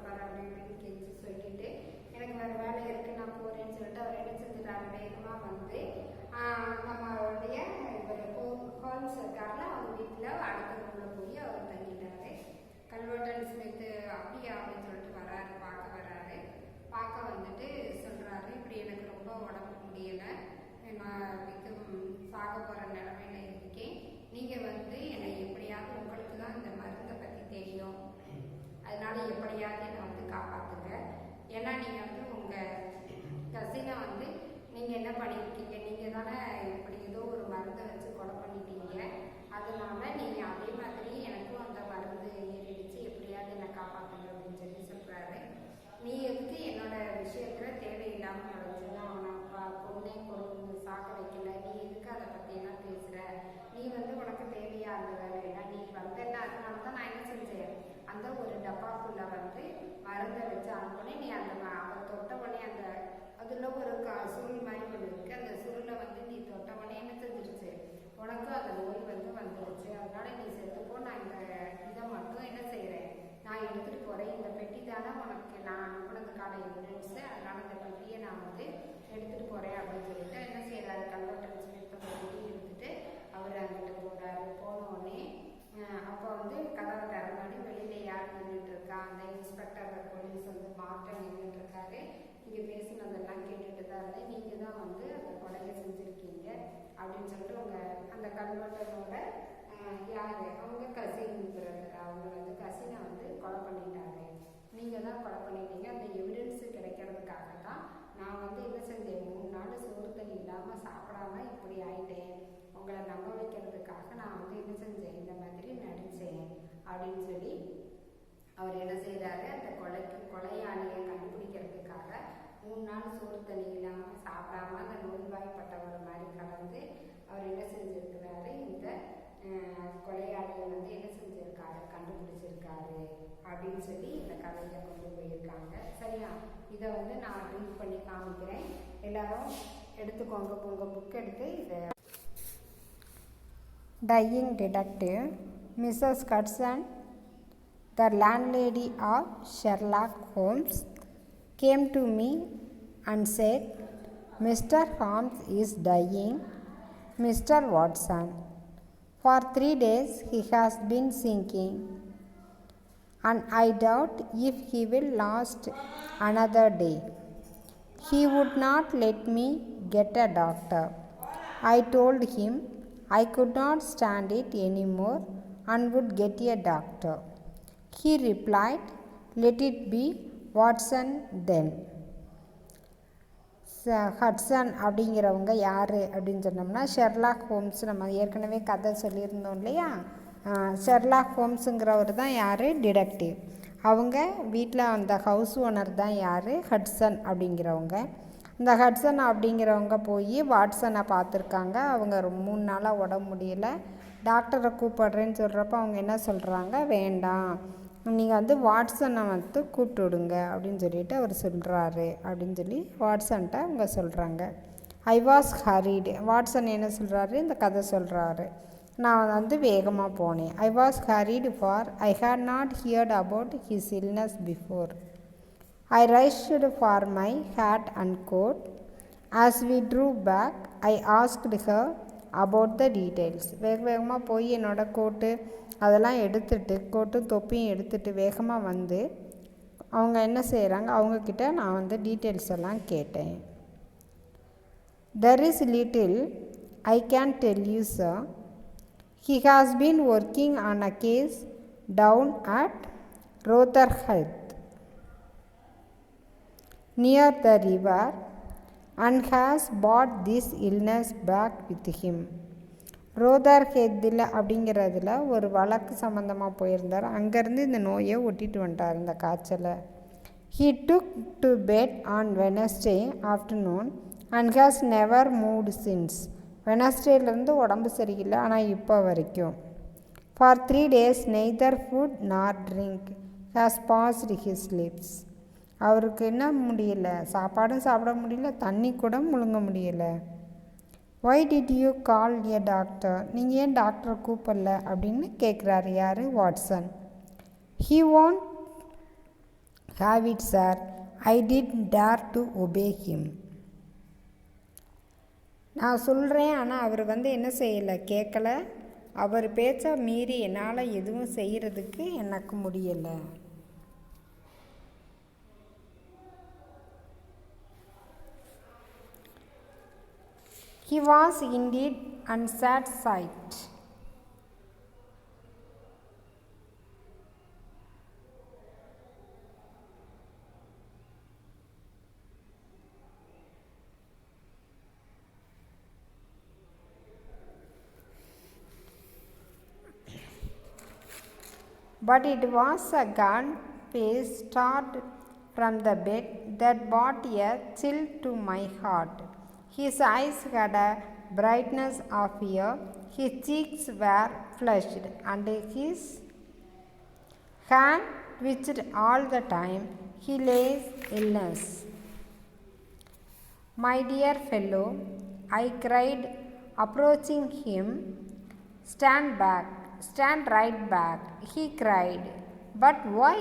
கொடுப்பாரு அப்படின்னு சொல்லிட்டு எனக்கு வேறு வேலை இருக்குது நான் போகிறேன்னு சொல்லிட்டு அவர் என்ன செஞ்சுட்டாரு, வேகமாக வந்து நம்மளுடைய ஹோல்ஸ் இருக்காருல அவங்க வீட்டில் அடுத்த ரூமில் போய் அவர் தங்கிட்டாரு. கன்வர்டன் ஸ்மித்து அப்படியா அப்படின்னு சொல்லிட்டு வராரு, பார்க்க வந்துட்டு சொல்கிறாரு, இப்படி எனக்கு ரொம்ப உடம்பு முடியலை, நான் சாக போகிற நிலமையில இருக்கேன், நீங்கள் வந்து என்னை எப்படியாவது, உங்களுக்கு தான் இந்த மருந்தை பற்றி தெரியும், அதனால எப்படியாவது என்னை வந்து காப்பாற்றுங்க. ஏன்னா நீங்கள் வந்து உங்கள் கசினை வந்து நீங்கள் என்ன பண்ணியிருக்கீங்க, நீங்கள் தானே இப்படி ஏதோ ஒரு மருந்தை வச்சு கொலை பண்ணிட்டீங்க, அதனால நீங்கள் அதே மாதிரி எனக்கும் அந்த மருந்து ஏறிடுச்சு, எப்படியாவது என்னை காப்பாற்றுங்க அப்படின்னு சொல்லி சொல்கிறாரு. நீ எதுக்கு என்னோட விஷயத்தில் தேவையில்லாமல் நுழைஞ்சது, அவனை பொண்ணே கொண்டு சாக்க வைக்கல, நீ எதுக்கு அதை பற்றியெல்லாம் பேசுகிற, நீ வந்து உனக்கு தேவையா அந்த வேலையில, நீ வந்தேன்னா அதனால தான் நான் என்ன செஞ்சேன், அந்த ஒரு டப்பாக்குள்ளே வந்து மருந்தை வச்சு அனுப்புனேன், நீ அந்த அதை தொட்ட உடனே அந்த அதில் ஒரு சுருள் மாதிரி ஒன்று இருக்குது, அந்த சுருளை வந்து நீ தொட்ட உடனே என்ன செஞ்சிருச்சு, உனக்கும் அந்த நோய் வந்து வந்துடுச்சு, அதனால நீ செத்துப்போ, நான் இந்த இதை மட்டும் என்ன செய்கிறேன், நான் எடுத்துகிட்டு போகிறேன், இந்த பெட்டி தானே உனக்கு நான் அனுப்புனதுக்கான எவிடன்ஸு, அதனால் இந்த பெட்டியை நான் வந்து எடுத்துகிட்டு போகிறேன் அப்படின்னு சொல்லிட்டு என்ன செய்கிறாரு, கன்வர்டன் ஸ்மித் பெட்டி எடுத்துகிட்டு அவர் அங்கிட்டு போகிறாரு. போனோடனே அப்போ வந்து கதவை திறந்தாடி வெளியில் யார் நின்றுட்டு இருக்கா, அந்த இன்ஸ்பெக்டர் போலீஸ் வந்து மாற்றம் நின்றுட்டு இருக்காரு. இங்கே பேசினதெல்லாம் கேட்டுட்டு தான் இருந்தேன், நீங்கள் தான் வந்து அந்த கொலையை செஞ்சுருக்கீங்க அப்படின்னு சொல்லிட்டு அந்த கன்வர்டனோட யார் அவங்க கசின் பிரதர், அவங்க வந்து கசினை வந்து கொலை பண்ணிட்டாரு, நீங்கள் தான் கொலை பண்ணிட்டீங்க, அந்த எவிடன்ஸு கிடைக்கிறதுக்காக தான் நான் வந்து என்ன செஞ்சேன், 3 நாள் சோறு தண்ணி இல்லாமல் சாப்பிடாம இப்படி ஆயிட்டேன், உங்களை நம்ப வைக்கிறதுக்காக நான் வந்து என்ன செஞ்சேன், இந்த மாதிரி நடித்தேன் அப்படின்னு சொல்லி அவர் என்ன செய்கிறாரு, அந்த கொலையாளியை கண்டுபிடிக்கிறதுக்காக 3 நாள் சோறு தண்ணி இல்லாமல் சாப்பிடாம அந்த நோய்வாய்ப்பட்டவர் மாதிரி கலந்து அவர் என்ன செஞ்சுருக்கிறாரு, இந்த கொலையாளியை வந்து என்ன செஞ்சுருக்காரு, கண்டுபிடிச்சிருக்காரு அப்படின்னு சொல்லி இந்த கதையை கொண்டு போயிருக்காங்க. சரியா, இதை வந்து நான் ரீட் பண்ணி காமிக்கிறேன், எல்லாரும் எடுத்துக்கோங்க, உங்கள் புக் எடுத்து இதை. Dying detective Mrs. Hudson, the landlady of Sherlock Holmes, came to me and said, Mr. Holmes is dying, Mr. Watson. For 3 days he has been sinking, and I doubt if he will last another day. He would not let me get a doctor. I told him I could not stand it anymore and would get a doctor. He replied, let it be Watson then. Hatsun அப்படிங்கிறவங்க யார் அப்படின்னு சொன்னோம்னா, Sherlock Holmes, நம்ம ஏற்கனவே கதை சொல்லியிருந்தோம் இல்லையா, Sherlock ஹோம்ஸுங்கிறவர் தான் யார், டிடெக்டிவ். அவங்க வீட்டில் அந்த ஹவுஸ் ஓனர் தான் யார், ஹட்சன் அப்படிங்கிறவங்க. இந்த ஹட்சன் அப்படிங்கிறவங்க போய் வாட்சனை பார்த்துருக்காங்க. அவங்க 3 நாளாக உடம்பு முடியலை, டாக்டரை கூப்பிட்றேன்னு சொல்கிறப்ப அவங்க என்ன சொல்கிறாங்க, வேண்டாம், நீங்கள் வந்து வாட்சனை வந்து கூப்பிட்டு விடுங்க அப்படின்னு சொல்லிட்டு அவர் சொல்கிறாரு அப்படின்னு சொல்லி வாட்சன்ட்ட அவங்க சொல்கிறாங்க. ஐ வாஸ் ஹரீடு, வாட்சன் என்ன சொல்கிறாரு, இந்த கதை சொல்கிறாரு, நான் வந்து வேகமாக போனேன். I was hurried for I had not heard about his illness before. I rushed for my hat and coat. As we drew back, I asked her about the details. வேகமாக போய் என்னோட கோட்டு அதெல்லாம் எடுத்துகிட்டு, கோட்டும் தொப்பியும் எடுத்துகிட்டு வேகமாக வந்து அவங்க என்ன செய்கிறாங்க, அவங்கக்கிட்ட நான் வந்து டீட்டெயில்ஸ் எல்லாம் கேட்டேன். There is little I can tell you, sir. He has been working on a case down at Rotherhithe near the river and has brought this illness back with him. ரோதர்ஹெத்தில் அப்படிங்கிறதுல ஒரு வழக்கு சம்மந்தமாக போயிருந்தார், அங்கேருந்து இந்த நோயை ஒட்டிட்டு வந்துட்டார், இந்த காய்ச்சலை. He took to bed on Wednesday afternoon and has never moved since. வெனஸ்டேலேருந்து உடம்பு சரியில்லை, ஆனால் இப்போ வரைக்கும். For 3 days neither food nor drink has passed his lips. அவருக்கு என்ன முடியல, சாப்பாடும் சாப்பிட முடியல, தண்ணி கூட முழுங்க முடியலை. Why did you call a doctor? நீங்கள் ஏன் டாக்டரை கூப்பிடல அப்படின்னு கேட்குறாரு யார், Watson. He won't have it, sir. I didn't dare to obey him. நான் சொல்கிறேன், ஆனால் அவர் என்ன செய்யலை, கேட்கலை. அவர் பேச்சை மீறி என்னால் எதுவும் செய்கிறதுக்கு எனக்கு முடியலை. He was indeed unsatisfied. But it was a gun-faced start from the bed that brought a chill to my heart. His eyes had a brightness of fear, his cheeks were flushed, and his hand twitched all the time. He lay illness. My dear fellow, I cried, approaching him. Stand back. Stand right back, he cried. But why?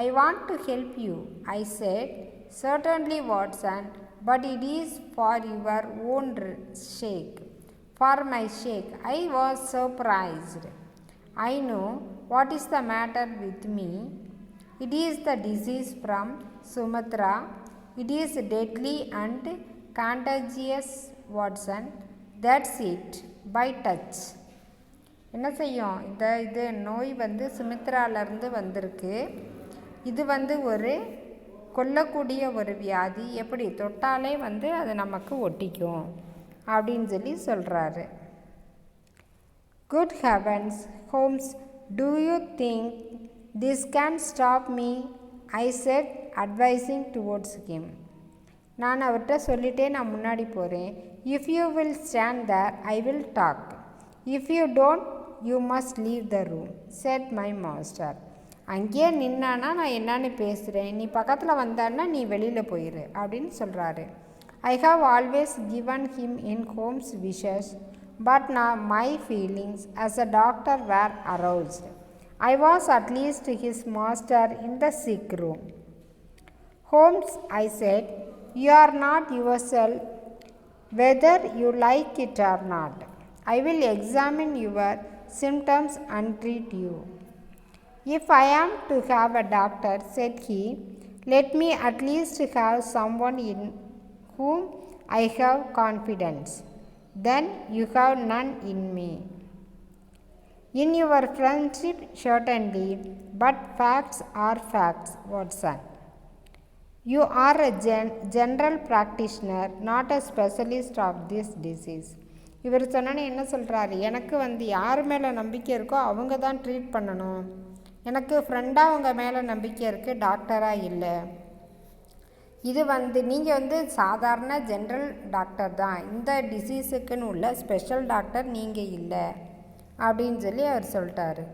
I want to help you, I said. Certainly, Watson, but it is for your own sake. For my sake. I was surprised. I know what is the matter with me. It is the disease from Sumatra. It is deadly and contagious, Watson. That's it, by touch. என்ன செய்யும், இது நோய் சுமித்ராலேருந்து வந்திருக்கு. இது ஒரு கொல்லக்கூடிய ஒரு வியாதி. எப்படி தொட்டாலே அது நமக்கு ஒட்டிக்கும் அப்படின்னு சொல்கிறாரு. Good heavens, Holmes, do you think this can stop me? I said, advising towards him. நான் அவர்கிட்ட சொல்லிட்டே நான் முன்னாடி போகிறேன். If you will stand there, I will talk. If you don't, you must leave the room, said my master. அங்கேயே நின்னானா நான் என்னன்னு பேசுகிறேன், நீ பக்கத்தில் வந்தான்னா நீ வெளியில் போயிரு அப்படின்னு சொல்கிறாரு. I have always given him in Holmes' wishes, but now my feelings as a doctor were aroused. I was at least his master in the sick room. Holmes, I said, you are not yourself whether you like it or not. I will examine your symptoms and treat you. If I am to have a doctor, said he, let me at least have someone in whom I have confidence. Then you have none in me. In your friendship, certainly, but facts are facts, Watson. You are a general practitioner, not a specialist of this disease. இவர் சொன்னோன்னே என்ன சொல்கிறாரு, எனக்கு யார் மேலே நம்பிக்கை இருக்கோ அவங்க தான் ட்ரீட் பண்ணணும். எனக்கு ஃப்ரெண்டாக அவங்க மேலே நம்பிக்கை இருக்குது, டாக்டராக இல்லை. இது நீங்கள் சாதாரண ஜென்ரல் டாக்டர் தான், இந்த டிசீஸுக்குன்னு உள்ள ஸ்பெஷல் டாக்டர் நீங்கள் இல்லை அப்படின்னு அவர் சொல்லிட்டாரு.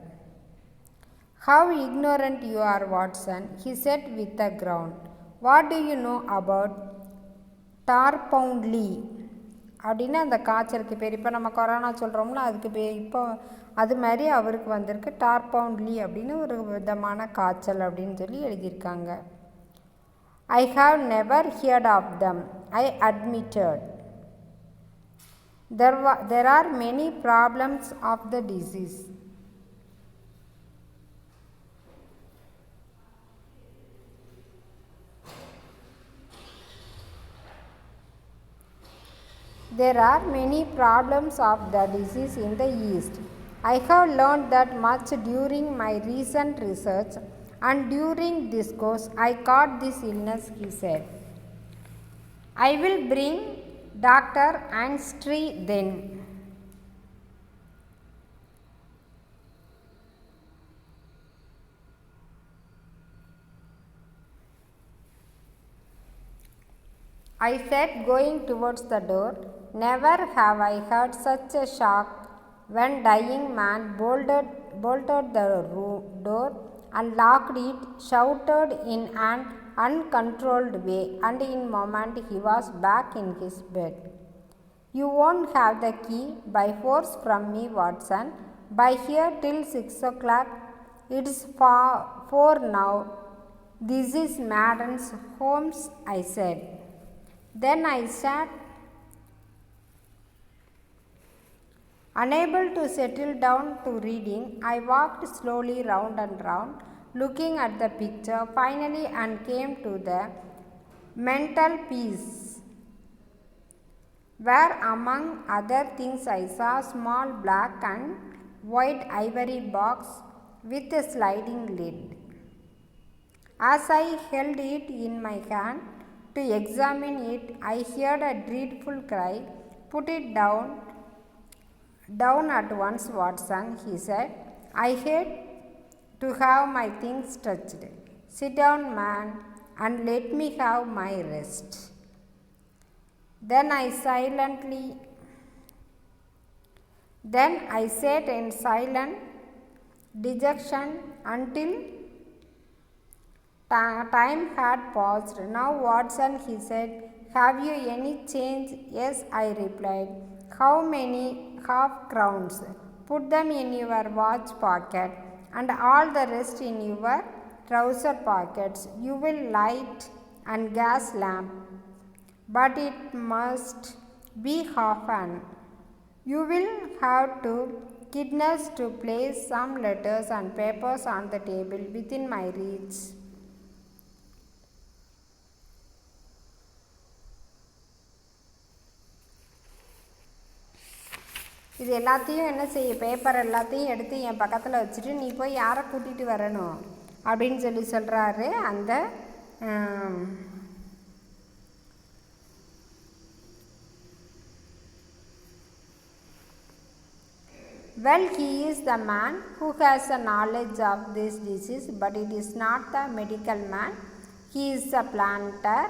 How ignorant you are, Watson, he said with a ground. What do you know about Tapanuli அப்படின்னு அந்த காய்ச்சலுக்கு பேர். இப்போ நம்ம கொரோனா சொல்கிறோம்ல, அதுக்கு பேர் இப்போ அது மாதிரி அவருக்கு வந்திருக்கு டார்பவுண்ட்லி அப்படின்னு ஒரு விதமான காய்ச்சல் அப்படின்னு எழுதியிருக்காங்க. I have never heard of them, I admitted. There are many problems of the disease. There are many problems of the disease in the East. I have learned that much during my recent research, and during this course I caught this illness, he said. I will bring Dr. Angstry then. I said, going towards the door. Never have I heard such a shock when dying man bolted the door and locked it, shouted in an uncontrolled way, and in a moment he was back in his bed. You won't have the key by force from me, Watson. By here till 6 o'clock. It's 4 now. "This is Madam Holmes," I said. Then I sat, unable to settle down to reading. I walked slowly round and round, looking at the picture, finally, and came to the mental piece, where among other things I saw a small black and white ivory box with a sliding lid. As I held it in my hand to examine it, I heard a dreadful cry. "Put it down at once, Watson," he said. "I hate to have my things touched. Sit down, man, and let me have my rest." Then I sat in silent dejection until time had passed. "Now, Watson," he said, "have you any change?" "Yes," I replied. "How many half-crowns?" "Put them in your watch pocket, and all the rest in your trouser pockets. You will light and gas lamp, but it must be half-an. You will have to kindness to place some letters and papers on the table within my reach." இது எல்லாத்தையும் என்ன செய்ய, paper எல்லாத்தையும் எடுத்து என் பக்கத்தில் வச்சுட்டு நீ போய் யாரை கூட்டிகிட்டு வரணும் அப்படின்னு சொல்கிறாரு அந்த "Well, he is the man who has a knowledge of this disease, but it is not the medical man. He is a planter.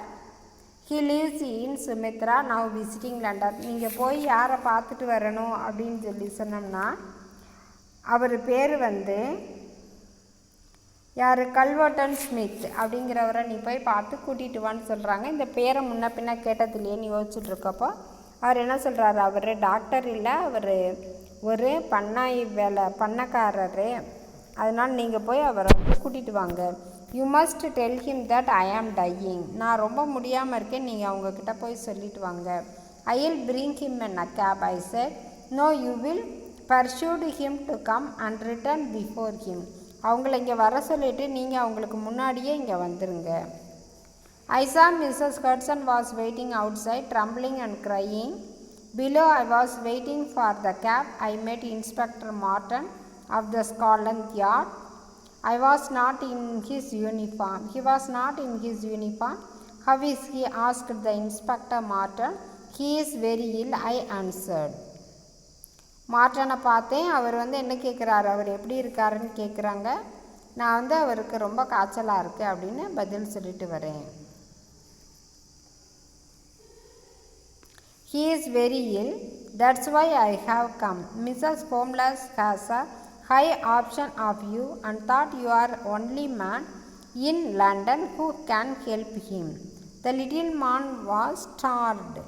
He lives in Sumatra, now visiting London." நீங்கள் போய் யாரை பார்த்துட்டு வரணும் அப்படின்னு சொன்னோம்னா, அவர் பேர் யார், கல்வர்டன் ஸ்மித் அப்படிங்கிறவரை நீ போய் பார்த்து கூட்டிகிட்டு வான்னு சொல்கிறாங்க. இந்த பேரை முன்ன பின்ன கேட்டதுலேயே யோசிச்சுட்ருக்கப்போ அவர் என்ன சொல்கிறாரு, அவர் டாக்டர் இல்லை, அவர் ஒரு பண்ணக்காரரு. அதனால் நீங்கள் போய் அவரை கூட்டிகிட்டு வாங்க. "You must tell him that I am dying." நான் ரொம்ப முடியாமல் இருக்கேன், நீங்கள் அவங்கக்கிட்ட போய் சொல்லிட்டு வாங்க. "I will bring him in a cab," I said. "No, you will persuade him to come and return before him." அவங்கள இங்கே வர சொல்லிவிட்டு நீங்கள் அவங்களுக்கு முன்னாடியே இங்கே வந்துடுங்க. I saw Mrs. Hudson was waiting outside, trembling and crying. Below, I was waiting for the cab. I met Inspector Martin of the Scotland Yard. I was not in his uniform. He was not in his uniform. "How is he?" asked the Inspector Martin. "He is very ill," I answered. மார்டனை பார்த்தேன். அவர் என்ன கேட்குறாரு, அவர் எப்படி இருக்காருன்னு கேட்குறாங்க. நான் அவருக்கு ரொம்ப காய்ச்சலாக இருக்குது அப்படின்னு பதில் சொல்லிட்டு வரேன். "He is very ill. That's why I have come. Mrs. Holmes has a high opinion of you and thought you are only man in London who can help him." The little man was startled.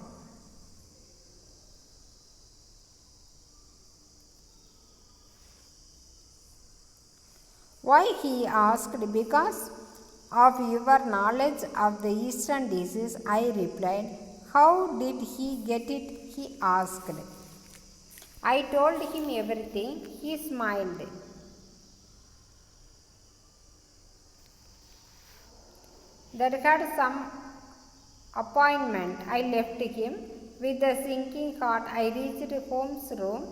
"Why?" he asked. "Because of your knowledge of the Eastern disease," I replied. "How did he get it?" he asked. I told him everything. He smiled. That had some appointment. I left him with a sinking heart. I reached Holmes' room.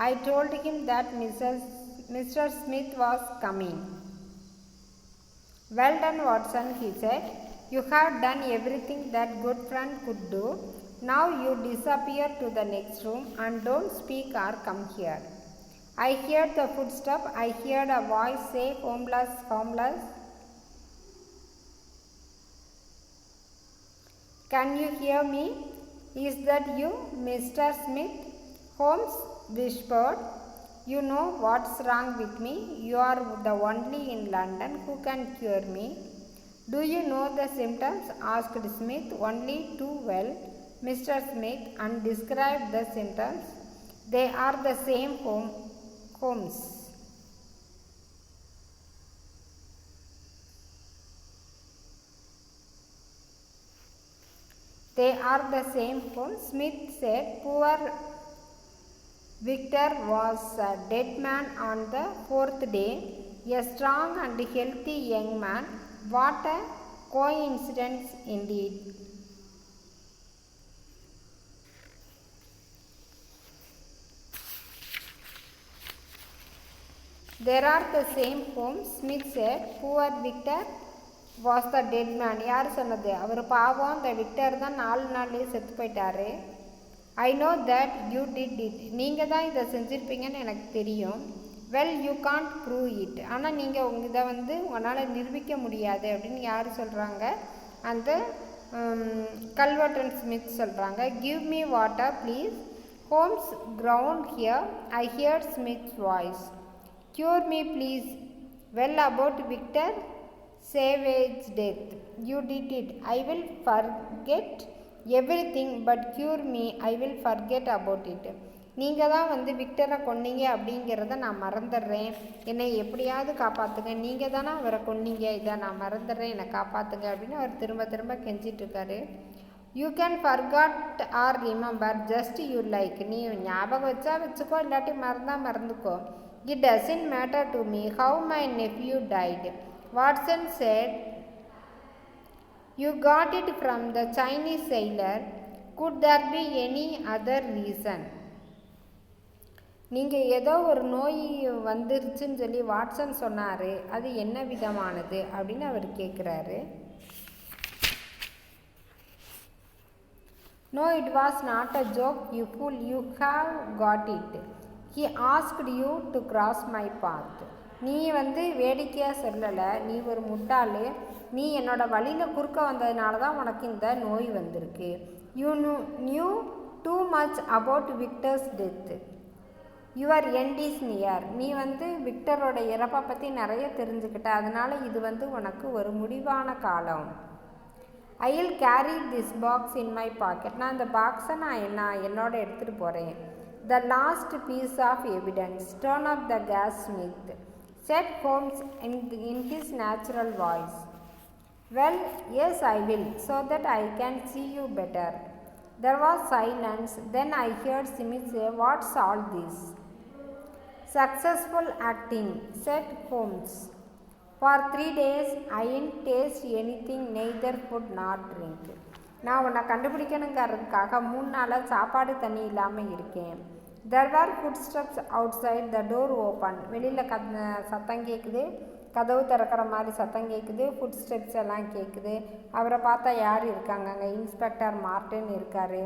I told him that Mr. Smith was coming. "Well done, Watson," he said. "You have done everything that good friend could do. Now you disappear to the next room and don't speak or come here." I heard the footstep. I heard a voice say, "Holmes, Holmes. Can you hear me? Is that you, Mr. Smith?" Holmes whispered. "You know what's wrong with me. You are the only in London who can cure me." "Do you know the symptoms?" asked Smith. "Only too well, Mr. Smith, and describe the symptoms." "They are the same, Holmes. They are the same home. Smith said, poor Victor was a dead man on the fourth day, a strong and healthy young man. What a coincidence indeed. There are the same home. Smith said, poor Victor was the dead man. யார் சொன்னது? அவர் பாவம், அந்த Victor தான் 4 நாள்லேயே செத்து போயிட்டாரு. I know that you did it. நீங்கள் தான் இதை செஞ்சுருப்பீங்கன்னு எனக்கு தெரியும். Well, you can't prove it. ஆனால் நீங்கள் இதை உங்களால் நிரூபிக்க முடியாது அப்படின்னு யார் சொல்கிறாங்க? அந்த கல்வர்டன் ஸ்மித் சொல்கிறாங்க. Give me water, please. Holmes ground here. I heard Smith's voice. Cure me, please. Well, about Victor, savage death. You did it. I will forget everything, but cure me. I will forget about it. நீங்கள் தான் விக்டரை கொன்னீங்க அப்படிங்கிறத நான் மறந்துடுறேன். என்னை எப்படியாவது காப்பாற்றுங்க. நீங்கள் தானே அவரை கொன்னீங்க, இதை நான் மறந்துடுறேன், என்னை காப்பாற்றுங்க அப்படின்னு அவர் திரும்ப திரும்ப கெஞ்சிட்ருக்காரு. You can forget or remember just you like. நீ ஞாபகம் வச்சா வச்சுக்கோ, இல்லாட்டி மறந்துக்கோ. It doesn't matter to me how my nephew died. Watson said, you got it from the Chinese sailor. Could there be any other reason? நீங்கள் ஏதோ ஒரு நோய் வந்துருச்சுன்னு சொல்லி வாட்சன் சொன்னார், அது என்ன விதமானது அப்படின்னு அவர் கேட்குறாரு. No, it was not a joke, you fool. You have got it. He asked you to cross my path. நீ வேடிக்கையாக சொல்லலை, நீ ஒரு முட்டாள். நீ என்னோட வழியில் குறுக்க வந்ததுனால தான் உனக்கு இந்த நோய் வந்திருக்கு. You knew too much about Victor's death. Your end is near. நீ விக்டரோட இறப்பை பற்றி நிறைய தெரிஞ்சுக்கிட்ட, அதனால் இது உனக்கு ஒரு முடிவான காலம். I will carry this box in my pocket. நான் இந்த பாக்ஸை நான் என்னோட எடுத்துகிட்டு போகிறேன். The last piece of evidence. Turn off the gas, Smith, said Holmes in his natural voice. Well, yes, I will, so that I can see you better. There was silence. Then I heard Smith say, what's all this? Successful acting, said Holmes. For 3 days I didn't taste anything, neither food nor drink. நான் உன்னை கண்டுபிடிக்கணுங்கிறதுக்காக 3 நாளாக சாப்பாடு தண்ணி இல்லாமல் இருக்கேன். There were footsteps outside. The door opened. வெளியில் சத்தம் கேட்குது, கதவு திறக்கிற மாதிரி சத்தம் கேட்குது, ஃபுட் ஸ்டெப்ஸ் எல்லாம் கேட்குது. அவரை பார்த்தா யார் இருக்காங்க? அங்கே இன்ஸ்பெக்டர் மார்ட்டின் இருக்கார்.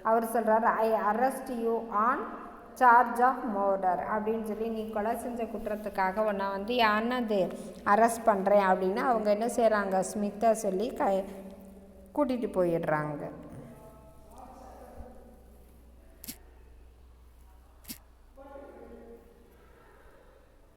அவர் சொல்கிறார், I arrest you on charge of murder அப்படின்னு சொல்லி, நீ கொலை செஞ்ச குற்றத்துக்காக உன்னை யாருன்னு அரெஸ்ட் பண்ணுறேன் அப்படின்னு அவங்க என்ன செய்கிறாங்க, ஸ்மித்தை சொல்லி கூட்டிகிட்டு போயிடுறாங்க.